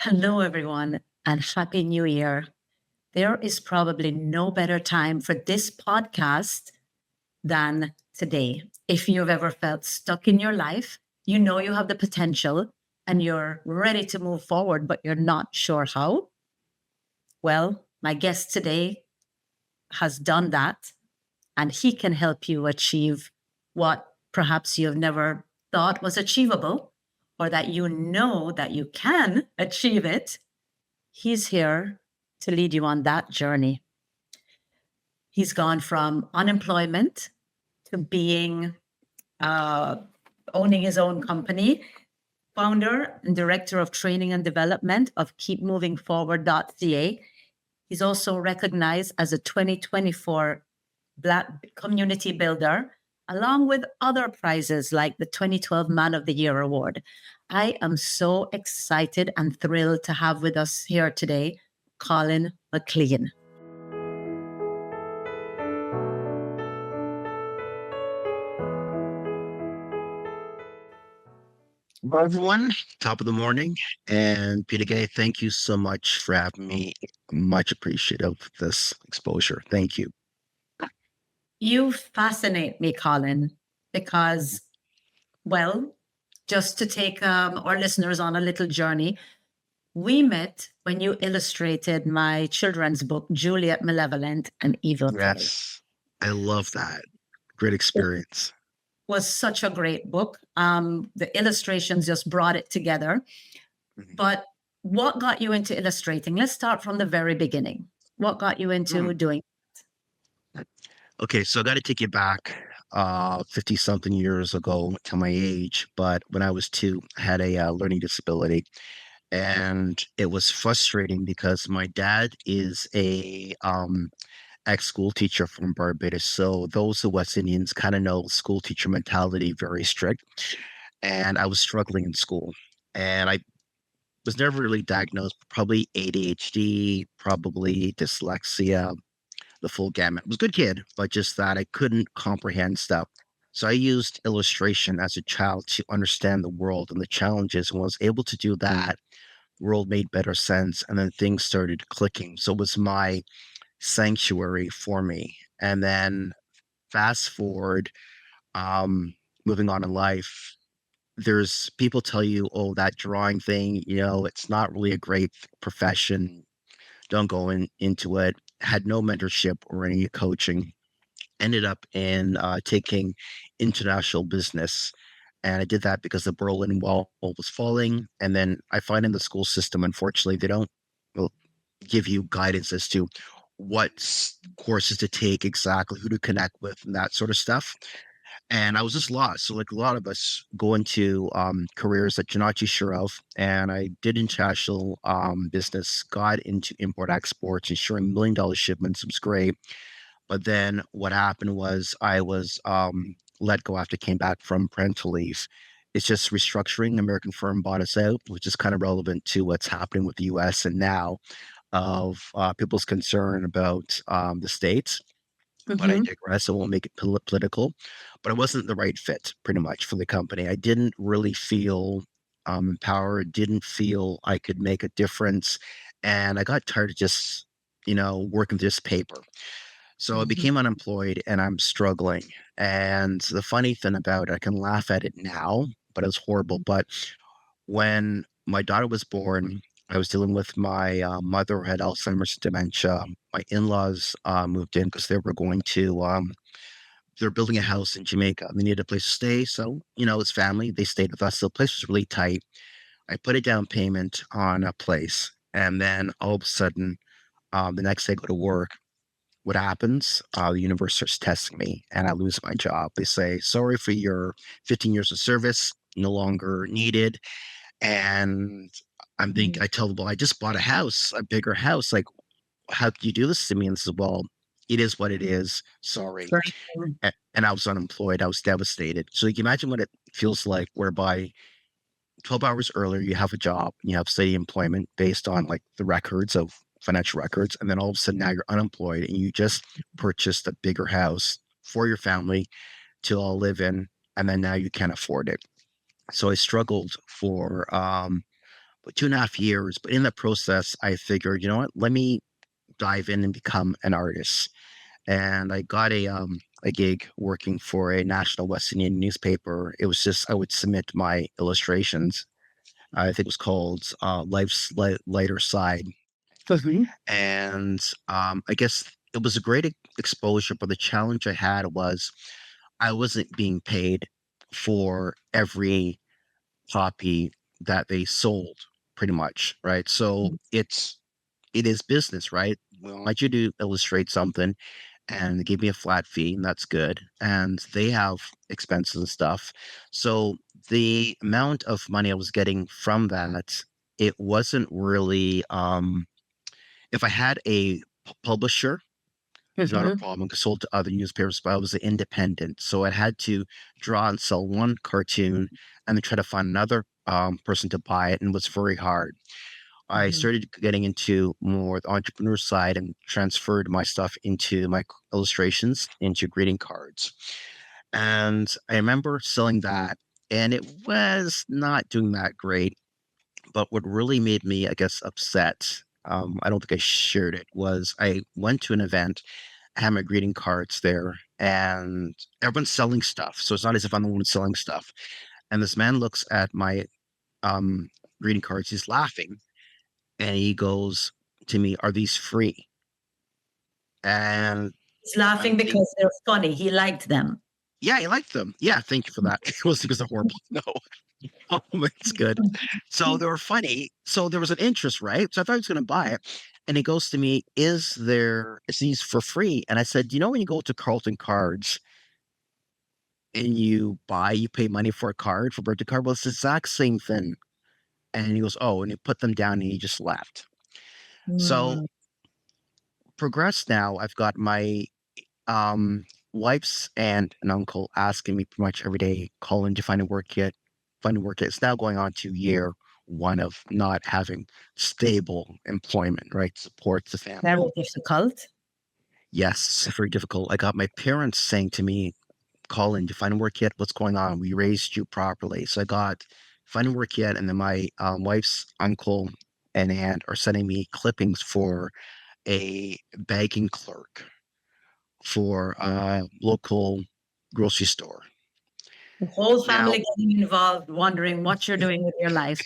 Hello, everyone, and Happy New Year. There is probably no better time for this podcast than today. If you've ever felt stuck in your life, you know you have the potential and you're ready to move forward, but you're not sure how. Well, my guest today has done that, and he can help you achieve what perhaps you've never thought was achievable, or that you know that you can achieve it. He's here to lead you on that journey. He's gone from unemployment to being owning his own company, founder and director of training and development of KeepMovingForward.ca. He's also recognized as a 2024 Black Community Builder, along with other prizes like the 2012 Man of the Year Award. I am so excited and thrilled to have with us here today Colin McClean. Hello, everyone. Top of the morning. And Peta-Gaye, thank you so much for having me. Much appreciative of this exposure. Thank you. You fascinate me, Colin, because, well, just to take our listeners on a little journey, we met when you illustrated my children's book, Juliet Malevolent and Evil Play. Yes, I love that. Great experience. Was such a great book. The illustrations just brought it together. Mhm. But what got you into illustrating? Let's start from the very beginning. What got you Hmm. into doing? Okay, so I got to take you back 50 something years ago to my age. But when I was two, I had a learning disability. And it was frustrating because my dad is a ex-school teacher from Barbados. So those of West Indians kind of know school teacher mentality, very strict. And I was struggling in school. And I was never really diagnosed, probably ADHD, probably dyslexia, the full gamut. I was a good kid, but just that I couldn't comprehend stuff. So I used illustration as a child to understand the world and the challenges. When I was able to do that, the world made better sense. And then things started clicking. So it was my sanctuary for me. And then fast forward, um, moving on in life, there's people tell you, oh, that drawing thing, it's not really a great profession. Don't go into it. Had no mentorship or any coaching. Ended up in taking international business. And I did that because the Berlin Wall was falling. And then I find in the school system, unfortunately, they don't well, give you guidance as to what courses to take exactly, who to connect with, and that sort of stuff. And I was just lost. So, like a lot of us go into careers that you're not too sure of. And I did international business, got into import exports, ensuring $1 million shipments. It was great. But then what happened was I was let go after I came back from parental leave. It's just restructuring. American firm bought us out, which is kind of relevant to what's happening with the US and now of people's concern about the states. But I Mm-hmm. digress. I won't make it political. But I wasn't the right fit, pretty much, for the company. I didn't really feel empowered, didn't feel I could make a difference. And I got tired of just, working this paper. So I Mm-hmm. became unemployed and I'm struggling. And the funny thing about it, I can laugh at it now, but it was horrible. But when my daughter was born, I was dealing with my mother who had Alzheimer's dementia. My in-laws moved in because they were going to, they're building a house in Jamaica. They needed a place to stay. So, it's family. They stayed with us. So the place was really tight. I put a down payment on a place. And then all of a sudden, the next day I go to work. What happens? The universe starts testing me and I lose my job. They say, sorry for your 15 years of service, no longer needed. And I tell them, well, I just bought a house, a bigger house. Like, how do you do this to me? And says, well, it is what it is. Sorry. Very cool. And I was unemployed. I was devastated. So you can imagine what it feels like, whereby 12 hours earlier, you have a job, and you have steady employment based on like the records of financial records. And then all of a sudden now you're unemployed and you just purchased a bigger house for your family to all live in. And then now you can't afford it. So I struggled for 2.5 years. But in that process, I figured, you know what, let me dive in and become an artist. And I got a gig working for a national West Indian newspaper. It was just I would submit my illustrations. I think it was called Life's Lighter Side. Mhm. And I guess it was a great exposure, but the challenge I had was I wasn't being paid for every copy that they sold, pretty much, right? So it is business, right? We want you to illustrate something and they give me a flat fee, and that's good. And they have expenses and stuff. So the amount of money I was getting from that, it wasn't really if I had a publisher, not a Mhm. problem. I sold to other newspapers, but I was an independent. So I had to draw and sell one cartoon and then try to find another person to buy it, and it was very hard. I Mhm. started getting into more the entrepreneur side and transferred my stuff into my illustrations, into greeting cards. And I remember selling that, and it was not doing that great. But what really made me, I guess, upset, I don't think I shared it, was I went to an event, I had my greeting cards there, and everyone's selling stuff. So it's not as if I'm the one selling stuff. And this man looks at my um, greeting cards, he's laughing, and he goes to me, "Are these free?" And He's I'm laughing thinking, because they're funny. He liked them. "Yeah, I like them. Yeah, thank you for that." It was because they're horrible. No, oh, it's good. So they were funny. So there was an interest, right? So I thought he was going to buy it. And he goes to me, is these for free? And I said, you know, when you go to Carlton Cards and you pay money for a card, for a birthday card? Well, it's the exact same thing. And he goes, oh, and he put them down and he just left. So Mm. progress now. I've got my wife's aunt and uncle asking me pretty much every day, Colin, did you find a work yet? Find a work yet? It's now going on to year one of not having stable employment, right? Supports the Very family. difficult. Yes, it's very difficult. I got my parents saying to me, Colin, did you find work yet? What's going on? We raised you properly. So I got finding work yet, and then my wife's uncle and aunt are sending me clippings for a bagging clerk for a local grocery store. The whole Now, family getting involved, wondering what you're doing with your life.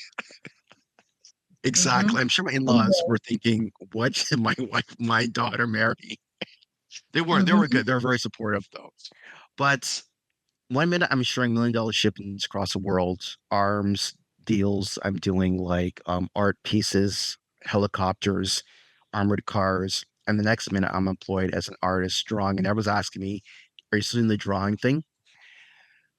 Mhm. exactly. I'm sure my in-laws Okay. were thinking, "What did my wife, my daughter marry?" They weren't. They were Mhm. good. They're very supportive, though. But one minute I'm sharing $1 million shipments across the world, arms deals. I'm doing like art pieces, helicopters, armored cars, and the next minute I'm employed as an artist drawing. And everyone's asking me, "Are you still doing the drawing thing?"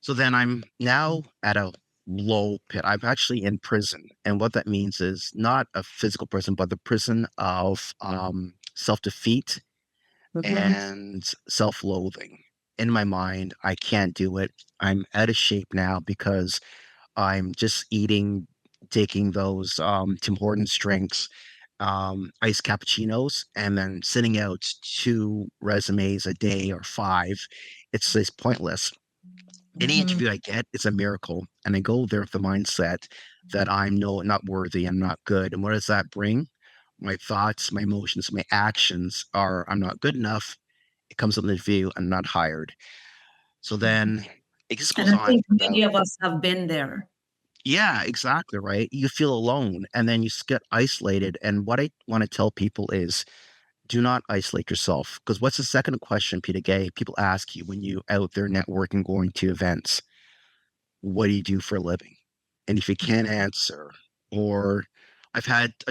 So then I'm now at a low pit. I'm actually in prison. And what that means is not a physical prison, but the prison of self defeat Mhm. and self loathing. In my mind, I can't do it. I'm out of shape now because I'm just eating, taking those Tim Hortons drinks, iced cappuccinos, and then sending out 2 resumes a day or 5. It's pointless. Any Mhm. interview I get is a miracle, and I go there with the mindset that I'm not worthy, I'm not good. And what does that bring? My thoughts, my emotions, my actions are I'm not good enough. It comes up in the interview, I'm not hired. So then it just And goes I on think for many about, of us have been there. yeah, exactly, right? You feel alone and then you get isolated. And what I want to tell people is do not isolate yourself. Because what's the second question, Peta-Gaye? People ask you when you out there networking, going to events, what do you do for a living? And if you can't answer, or I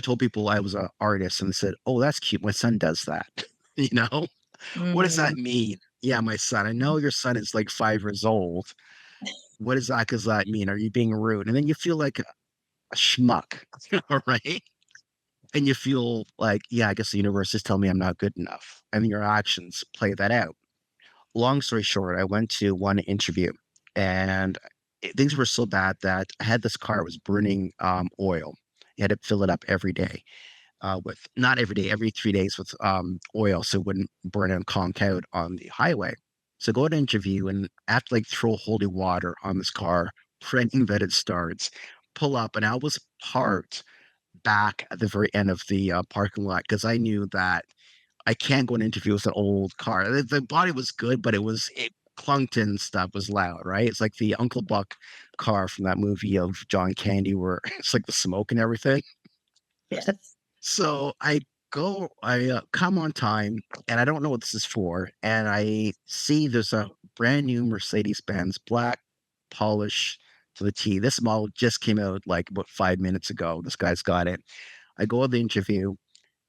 told people I was an artist and they said, oh, that's cute. My son does that. You know, what does Mm. that mean? Yeah, my son. I know your son is like 5 years old. What does that mean? Are you being rude? And then you feel like a schmuck, all right? And you feel like, yeah, I guess the universe is telling me I'm not good enough. And your actions play that out. Long story short, I went to one interview and things were so bad that I had this car, it was burning oil. You had to fill it up every day with, not every day, every 3 days with oil so it wouldn't burn and conk out on the highway. So go to interview and I have to like throw holy water on this car, praying that it starts, pull up, and I was parked back at the very end of the parking lot because I knew that I can't go and interview with an old car. The body was good, but it clunked and stuff was loud, right? It's like the Uncle Buck car from that movie of John Candy where it's like the smoke and everything. Yes. So I come on time and I don't know what this is for. And I see there's a brand new Mercedes-Benz black polish to the T. This model just came out like about 5 minutes ago. This guy's got it. I go to the interview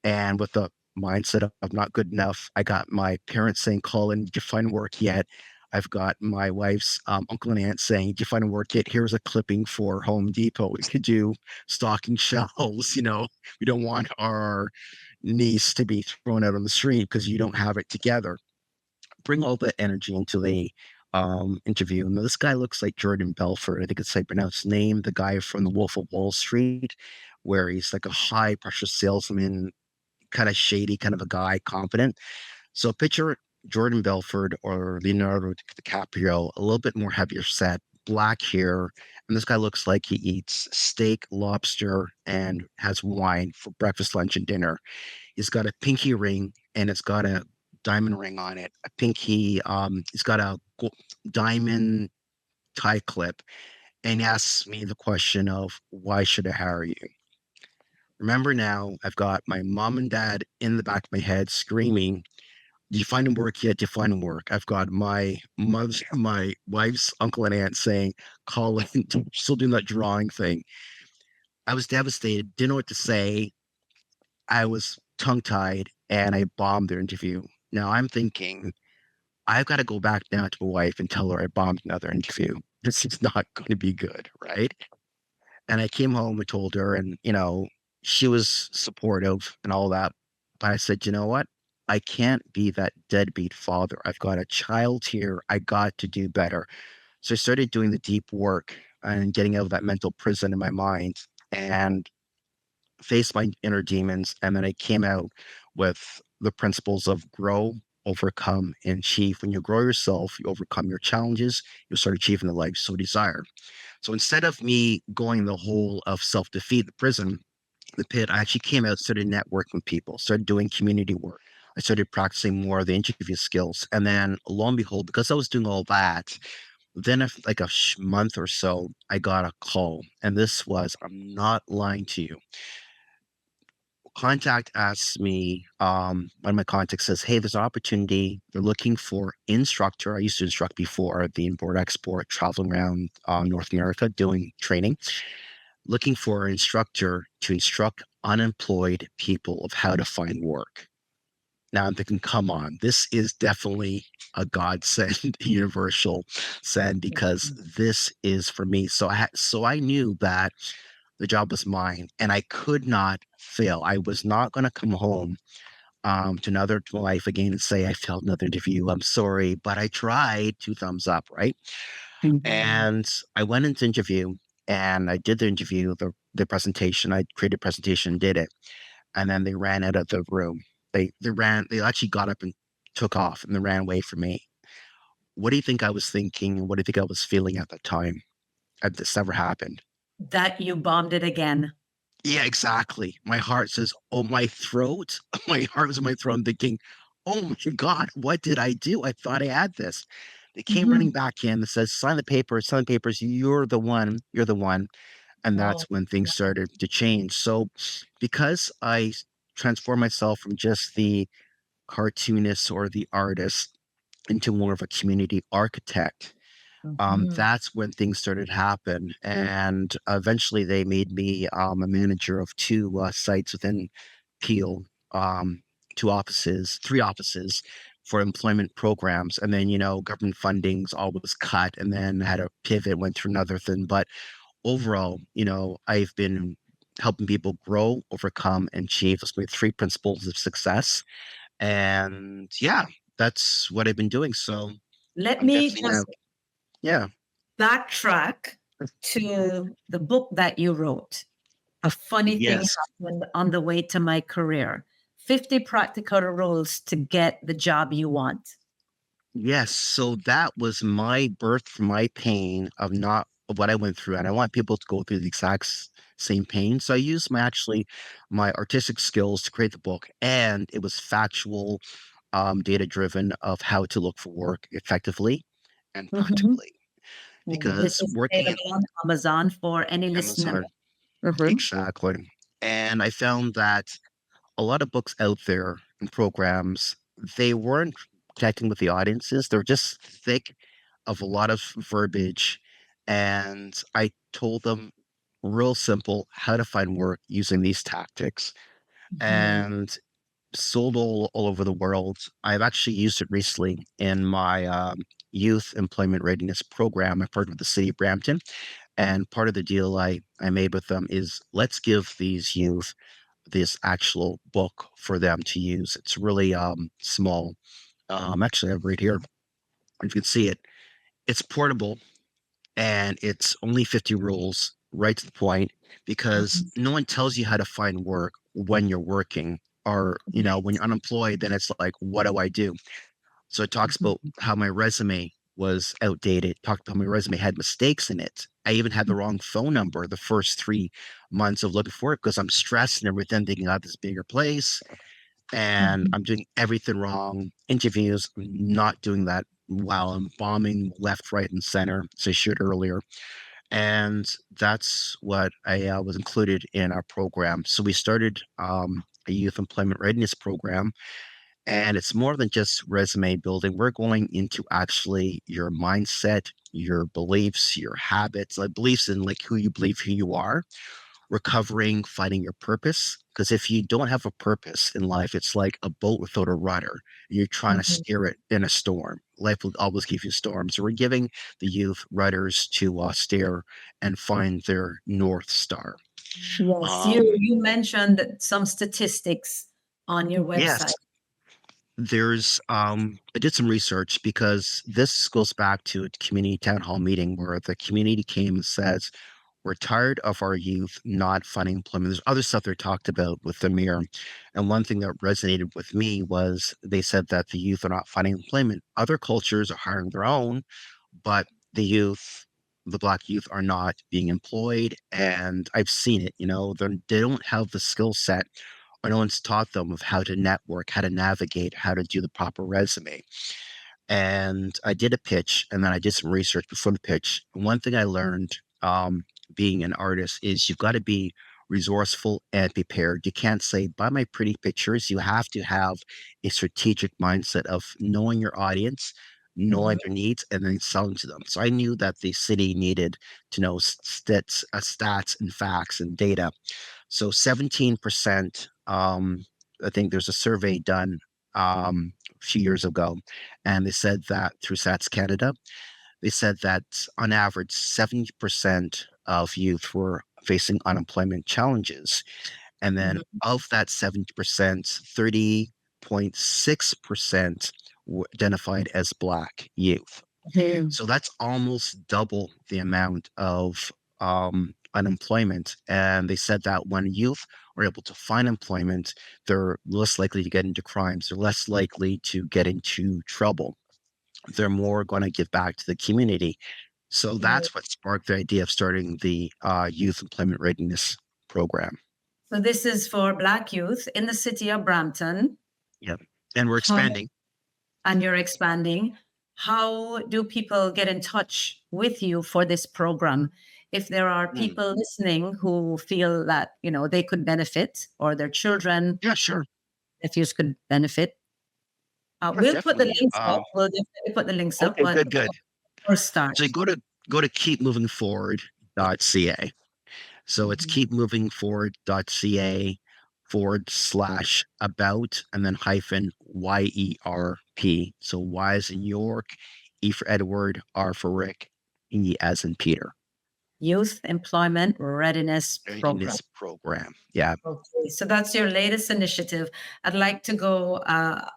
and with the mindset of not good enough, I got my parents saying, Colin, did you find work yet? I've got my wife's uncle and aunt saying, did you find work yet? Here's a clipping for Home Depot. We could do stocking shelves. We don't want our niece to be thrown out on the street because you don't have it together. Bring all that energy into the interview. And this guy looks like Jordan Belfort. I think it's like pronounced name, the guy from the Wolf of Wall Street, where he's like a high pressure salesman, kind of shady kind of a guy, confident. So picture Jordan Belford or Leonardo DiCaprio, a little bit more heavier set, black hair, and this guy looks like he eats steak, lobster, and has wine for breakfast, lunch, and dinner. He's got a pinky ring, and it's got a diamond ring on it. A pinky, he's got a diamond tie clip, and he asks me the question of why should I hire you? Remember now, I've got my mom and dad in the back of my head screaming, "Did you find him work yet? Did you find him work?" I've got my wife's uncle and aunt saying, "Colin, still doing that drawing thing." I was devastated, didn't know what to say. I was tongue-tied, and I bombed their interview. Now I'm thinking, I've got to go back now to my wife and tell her I bombed another interview. This is not going to be good, right? And I came home and told her, and she was supportive and all that. But I said, you know what? I can't be that deadbeat father. I've got a child here. I got to do better. So I started doing the deep work and getting out of that mental prison in my mind and faced my inner demons. And then I came out with the principles of grow, overcome, and achieve. When you grow yourself, you overcome your challenges, you start achieving the life you so desire. So instead of me going the whole of self-defeat, the prison, the pit, I actually came out, started networking with people, started doing community work. I started practicing more of the interview skills. And then lo and behold, because I was doing all that, then like a month or so, I got a call. And this was, I'm not lying to you. Contact asks me, one of my contacts says, hey, there's an opportunity. They're looking for instructor. I used to instruct before the import export, traveling around North America doing training, looking for an instructor to instruct unemployed people of how to find work. Now I'm thinking, come on, this is definitely a godsend, universal send, because this is for me. So I knew that the job was mine, and I could not fail. I was not going to come home to my life again and say I failed another interview. I'm sorry, but I tried. Two thumbs up, right? Mhm. And I went into interview, and I did the interview, the presentation. I created a presentation, did it, and then they ran out of the room. They actually got up and took off, and they ran away from me. What do you think I was thinking? What do you think I was feeling at that time? This never happened. That you bombed it again. Yeah, exactly. My heart says, "Oh, my throat." My heart was in my throat. I'm thinking, "Oh my God, what did I do? I thought I had this." They came running Mhm. back in. That says, "Sign the papers. Sign the papers. You're the one. You're the one." And Oh, that's when things wow. started to change. So, because transformed myself from just the cartoonist or the artist into more of a community architect, Mhm. that's when things started to happen. And eventually they made me a manager of two sites within Peel, two offices, three offices for employment programs. And then, government funding's always cut and then had a pivot, went to another thing. But overall, I've been helping people grow, overcome, and achieve. Those are my three principles of success. And yeah, that's what I've been doing. So Let I'm me definitely now, just yeah. backtrack to the book that you wrote. A funny thing Yes. happened on the way to my career. 50 practical rules to get the job you want. Yes. So that was my birth from my pain of not of what I went through, and I want people to go through the exact same pain. So I used my artistic skills to create the book, and it was factual, data driven of how to look for work effectively and Mhm. practically. This Because is working in available on Amazon for any listener. Amazon, Mhm. exactly, and I found that a lot of books out there and programs, they weren't connecting with the audiences. They're just thick of a lot of verbiage. And I told them real simple how to find work using these tactics Mhm. and sold all over the world. I've actually used it recently in my youth employment readiness program. I partnered with the city of Brampton. And part of the deal I made with them is let's give these youth this actual book for them to use. It's really small. Actually, I have it right here. You can see it. It's portable and it's only 50 rules, right to the point, because Mhm. no one tells you how to find work when you're working. Or, when you're unemployed, then it's like, what do I do? So it talks about Mhm. how my resume was outdated, talked about my resume had mistakes in it. I even had the wrong phone number the first 3 months of looking for it because I'm stressed and everything, thinking out this bigger place and Mhm. I'm doing everything wrong. Interviews, not doing that while I'm bombing left, right, and center, as I shared earlier. And that's what I was included in our program. So we started a youth employment readiness program, and it's more than just resume building. We're going into actually your mindset, your beliefs, your habits, like beliefs in like who you are, recovering, finding your purpose. Because if you don't have a purpose in life, it's like a boat without a rudder. You're trying to Mhm. steer it in a storm. Life will always give you storms. So we're giving the youth rudders to steer and find their North Star. Yes, you Um, you mentioned some statistics on your website. yes, I did some research because this goes back to a community town hall meeting where the community came and says, we're tired of our youth not finding employment. There's other stuff they talked about with the mirror. And one thing that resonated with me was they said that the youth are not finding employment. Other cultures are hiring their own, but the youth, the Black youth, are not being employed. And I've seen it, they don't have the skill set or no one's taught them of how to network, how to navigate, how to do the proper resume. And I did a pitch and then I did some research before the pitch. And one thing I learned being an artist is you've got to be resourceful and prepared. You can't say, buy my pretty pictures. You have to have a strategic mindset of knowing your audience, Mhm. knowing their needs, and then selling to them. So I knew that the city needed to know stats and facts and data. So 17%, I think there's a survey done a few years ago, and they said that through Stats Canada, they said that on average, 70% of youth were facing unemployment challenges. And then Mhm. of that 70%, 30.6% were identified as Black youth. Mhm. So that's almost double the amount of unemployment. And they said that when youth are able to find employment, they're less likely to get into crimes, they're less likely to get into trouble. They're more going to give back to the community. So Yeah. that's what sparked the idea of starting the Youth Employment Readiness Program. So this is for Black youth in the city of Brampton. Yep. And we're How, expanding. and you're expanding. How do people get in touch with you for this program? If there are Mm. people listening who feel that, they could benefit or their children, Yeah, sure. nephews could benefit, Yeah, we'll put the definitely. links up. We'll definitely put the links up, Okay, but good, good. first start. So you go to KeepMovingForward.ca. So it's Mhm. KeepMovingForward.ca / about and then hyphen YERP. So Y as in York, E for Edward, R for Rick, E as in Peter. Youth Employment Readiness Program. Readiness program. Yeah, Okay, so that's your latest initiative. I'd like to go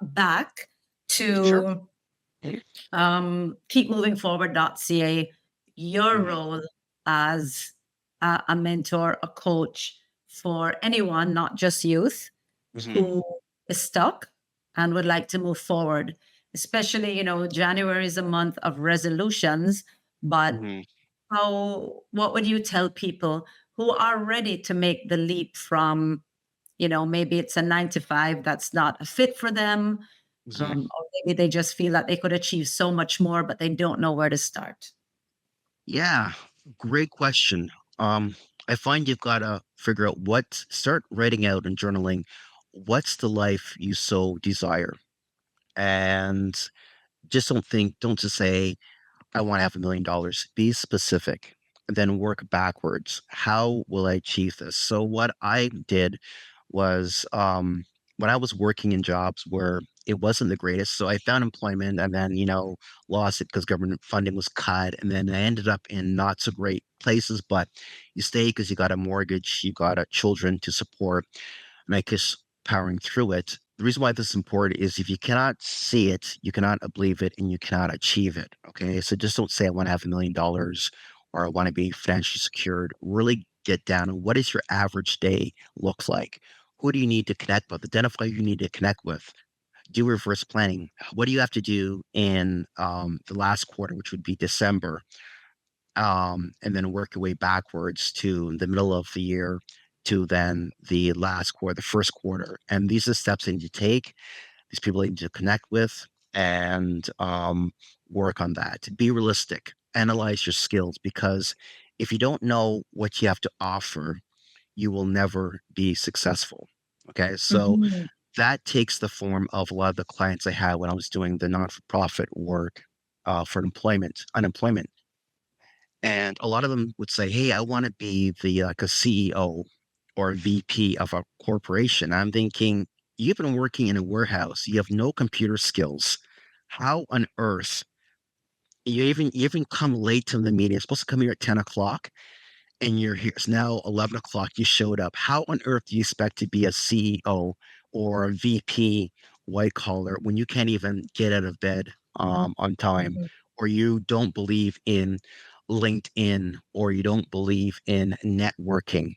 back sure. to KeepMovingForward.ca, your Mhm, role as a mentor, a coach for anyone, not just youth, mhm, who is stuck and would like to move forward. Especially, January is a month of resolutions, but mhm. what would you tell people who are ready to make the leap from, maybe it's a 9 to 5 that's not a fit for them, Mhm. or maybe they just feel that they could achieve so much more, but they don't know where to start? Yeah, great question. Um, I find you've got to figure out start writing out and journaling what's the life you so desire. And just don't just say, I want to have $1 million. Be specific and then work backwards. How will I achieve this? So what I did was when I was working in jobs where it wasn't the greatest. So I found employment and then, lost it because government funding was cut. And then I ended up in not so great places, but you stay because you got a mortgage, you got children to support, and I guess powering through it. The reason why this is important is if you cannot see it, you cannot believe it, and you cannot achieve it. Okay. So just don't say, I want to have $1 million or I want to be financially secured. Really get down on what does your average day look like? Who do you need to connect with? Identify who you need to connect with. Do reverse planning. What do you have to do in the last quarter, which would be December? And then work your way backwards to the middle of the year to then the last quarter, the first quarter. And these are steps that you need to take. These people you need to connect with and work on that. Be realistic. Analyze your skills because if you don't know what you have to offer, you will never be successful. Okay. So Mhm. that takes the form of a lot of the clients I had when I was doing the non for profit work for unemployment. And a lot of them would say, "Hey, I wanna be like a CEO or a VP of a corporation." I'm thinking, "You've been working in a warehouse, you have no computer skills. How on earth you even come late to the meeting, you're supposed to come here at 10 o'clock, and you're here it's now 11 o'clock. You showed up. How on earth do you expect to be a CEO or a VP white collar when you can't even get out of bed on time, Mhm. or you don't believe in LinkedIn, or you don't believe in networking,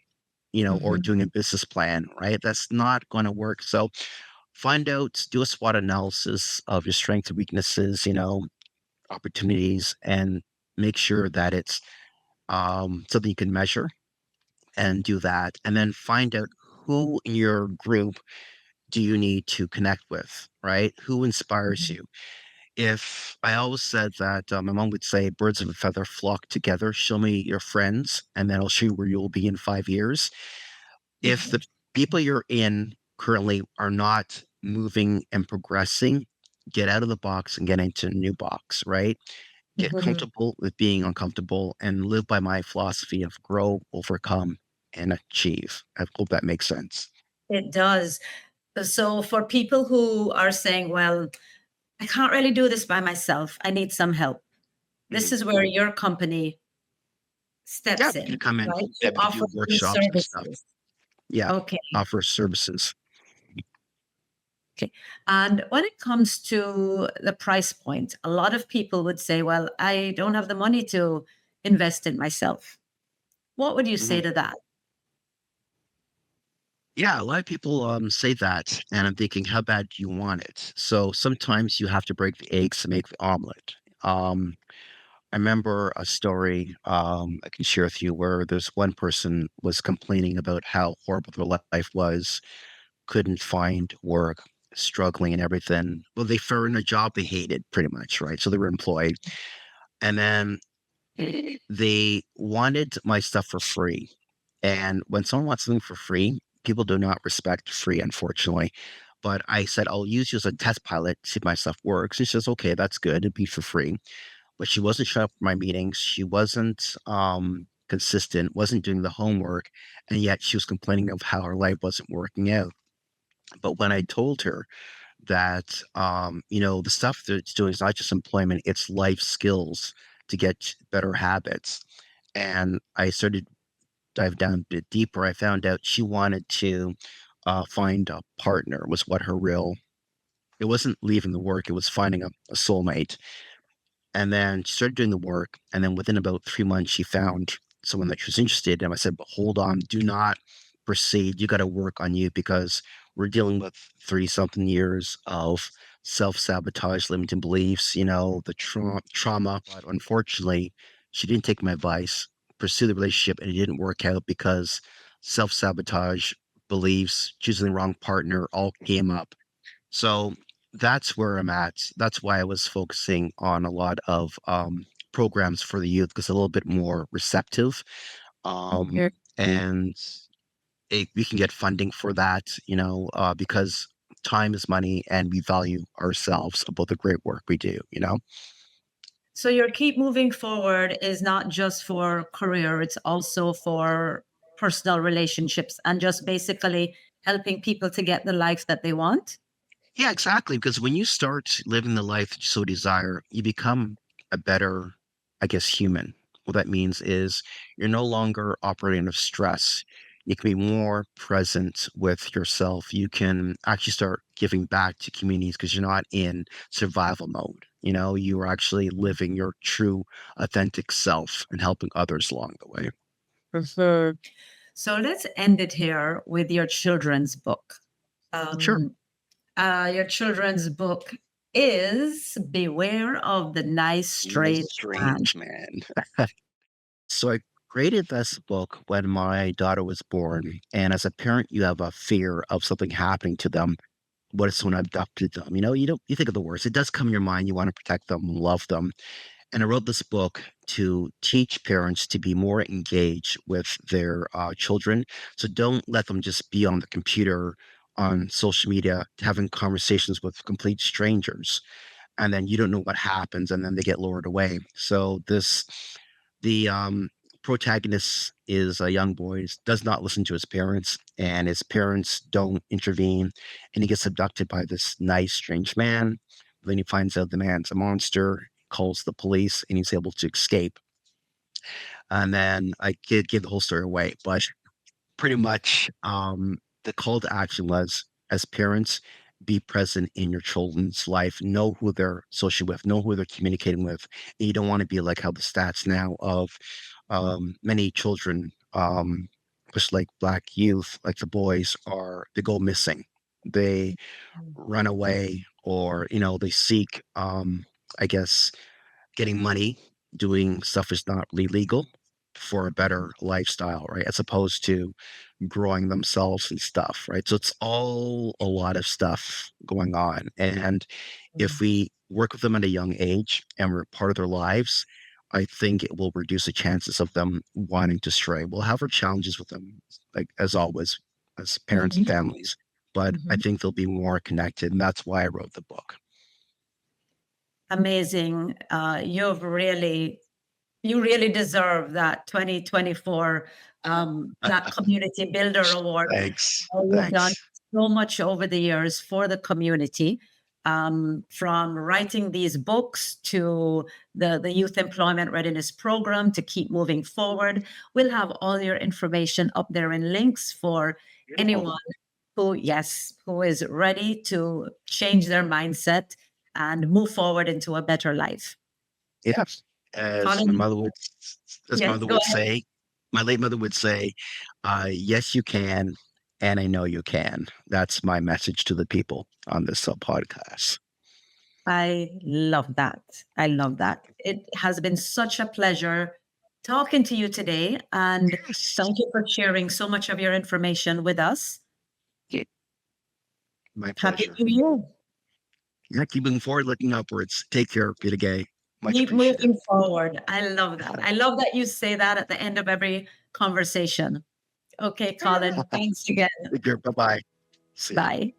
or Mhm. doing a business plan, right? That's not going to work. So find out, do a SWOT analysis of your strengths and weaknesses, opportunities, and make sure that it's something you can measure and do that. And then find out who in your group do you need to connect with, right? Who inspires Mhm. you? If I always said that my mom would say, birds of a feather flock together, show me your friends, and then I'll show you where you'll be in 5 years. If Mhm. the people you're in currently are not moving and progressing, get out of the box and get into a new box, right? Get Mhm. comfortable with being uncomfortable and live by my philosophy of grow, overcome, and achieve. I hope that makes sense. It does. So for people who are saying, well, I can't really do this by myself, I need some help. This Mhm. is where your company Yeah, steps we could in, come in. right? Yeah, You we could offer do these workshops and stuff. services. Yeah, Okay. offer services. Okay. And when it comes to the price point, a lot of people would say, well, I don't have the money to invest in myself. What would you say Mhm. to that? Yeah, a lot of people say that, and I'm thinking, how bad do you want it? So sometimes you have to break the eggs to make the omelet. I remember a story I can share with you where there's one person was complaining about how horrible their life was, couldn't find work, struggling and everything. Well, they found a job they hated pretty much, right? So they were employed. And then they wanted my stuff for free. And when someone wants something for free, people do not respect free, unfortunately. But I said, I'll use you as a test pilot, see if my stuff works. She says, okay, that's good. It'd be for free. But she wasn't showing up for my meetings. She wasn't consistent, wasn't doing the homework. And yet she was complaining of how her life wasn't working out. But when I told her that, the stuff that it's doing is not just employment, it's life skills to get better habits. And I started dive down a bit deeper. I found out she wanted to find a partner was what her real, it wasn't leaving the work, it was finding a soulmate. And then she started doing the work. And then within about 3 months, she found someone that she was interested in. And I said, but hold on, do not proceed. You got to work on you because we're dealing with 30 something years of self sabotage, limiting beliefs, the trauma. But unfortunately, She didn't take my advice, pursue the relationship, and it didn't work out because self-sabotage, beliefs, choosing the wrong partner all came up. So that's where I'm at. That's why I was focusing on a lot of programs for the youth because a little bit more receptive. You're- And we can get funding for that, because time is money and we value ourselves about the great work we do. So your keep moving forward is not just for career, it's also for personal relationships and just basically helping people to get the life that they want. Yeah, exactly. Because when you start living the life that you so desire, you become a better, I guess, human. What that means is you're no longer operating out of stress. You can be more present with yourself. You can actually start giving back to communities because you're not in survival mode. You are actually living your true, authentic self and helping others along the way. Mhm. So let's end it here with your children's book. Sure. Um, your children's book is Beware of the Nice Nice, Straight Man. strange man. So I created this book when my daughter was born. And as a parent, you have a fear of something happening to them. What if someone abducted them? You think of the worst. It does come in your mind. You want to protect them, love them. And I wrote this book to teach parents to be more engaged with their children. So don't let them just be on the computer, on social media, having conversations with complete strangers and then you don't know what happens and then they get lured away. So the protagonist is a young boy, does not listen to his parents, and his parents don't intervene, and he gets abducted by this nice, strange man. Then he finds out the man's a monster, calls the police, and he's able to escape. And then I could give the whole story away, but pretty much the call to action was as parents be present in your children's life, know who they're social with, know who they're communicating with, and you don't want to be like how the stats now of many children, especially like black youth, like the boys are, they go missing, they run away, or they seek I guess getting money, doing stuff is not really legal for a better lifestyle, right? As opposed to growing themselves and stuff, right? So it's all a lot of stuff going on. And if we work with them at a young age and we're part of their lives, I think it will reduce the chances of them wanting to stray. We'll have our challenges with them, like as always, as parents and Mhm. families, but I Mhm. think they'll be more connected. And that's why I wrote the book. Amazing. You really deserve that 2024 Black Community Builder Award. Thanks. You've done Thanks. so much over the years for the community, from writing these books to the Youth Employment Readiness Program to keep moving forward. We'll have all your information up there in links for Beautiful. anyone who is ready to change their mindset and move forward into a better life. Yes. As my Colin, mother would as my yes, mother go would ahead. say, my late mother would say, "Yes, you can, and I know you can." That's my message to the people on this podcast. I love that. I love that. It has been such a pleasure talking to you today. And Yes. thank you for sharing so much of your information with us. Yeah, my Happy pleasure. New Year. Yeah, keep moving forward, looking upwards. Take care, Peta-Gaye. Much Keep appreciated. moving forward. I love that. I love that you say that at the end of every conversation. Okay, Colin, thanks again. Take care. Bye-bye. See ya. Bye.